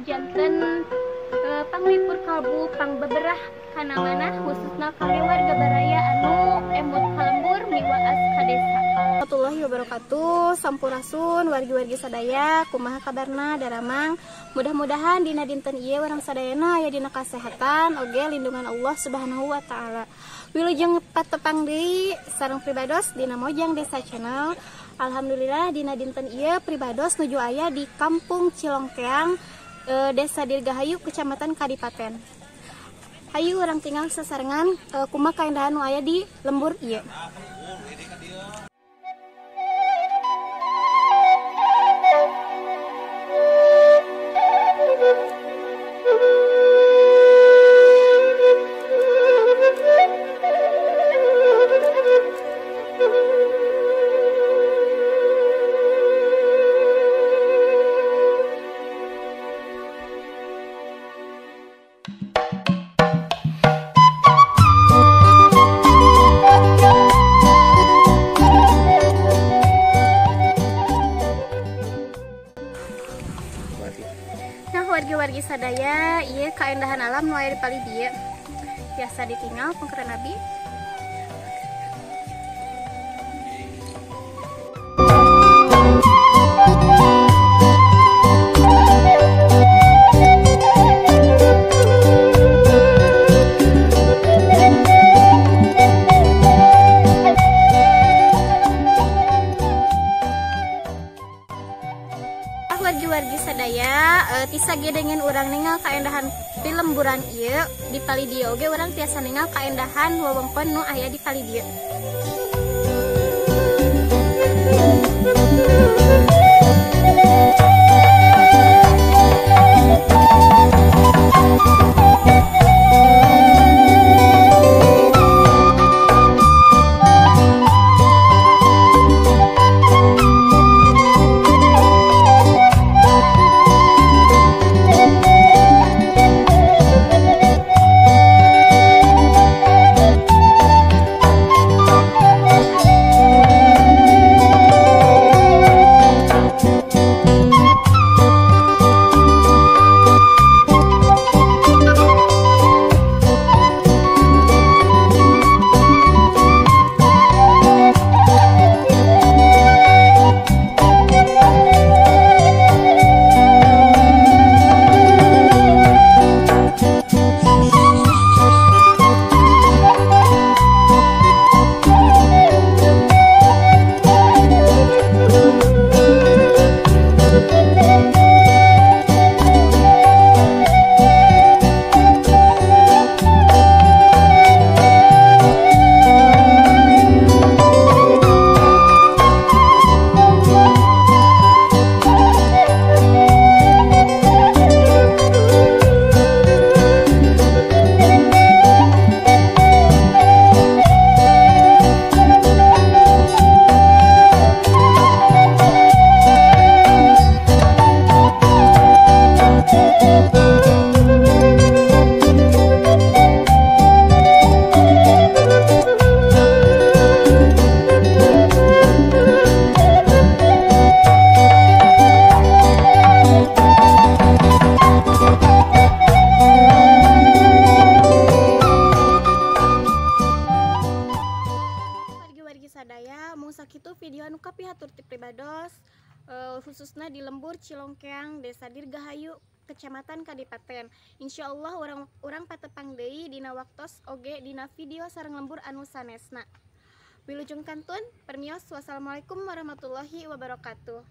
janten panglipur kalbu pang beberah kana mana khususna kage warga baraya anu emut kalembur miwaas kadesa. Warahmatullahi wabarakatuh. Sampurasun wargi-wargi sadaya, kumaha kabarna daramang. Mudah-mudahan dina dinten ieu urang sadayana aya dina kasehatan oge lindungan Allah Subhanahu wa taala. Wilujeng patepang deui sareng pribados dina Mojang Desa Channel. Alhamdulillah dina dinten ieu pribados nuju aya di Kampung Cilongkeang, Desa Dirgahayu, Kecamatan Kadipaten. Hayu urang tinggal sasarengan kumaha kaendahan nu aya di lembur ieu. Wargi-wargi sadaya, ieu kaendahan alam nu aya di pali dieu. Biasa ditinggal pengkeren abi. Wargi-wargi sadaya, tisa gedengen urang ningal kaendahan di lemburan ieu di pali dieu oge urang tiasa ningal kaendahan wewengkon nu aya di pali dieu. Sakitu video anu kapihatur ti pribados khususna di lembur Cilongkeang Desa Dirgahayu Kecamatan Kadipaten. Insyaallah urang patepang deui dina waktos oge dina video sareng lembur anu sanesna. Wilujeng kantun permios. Wassalamualaikum warahmatullahi wabarakatuh.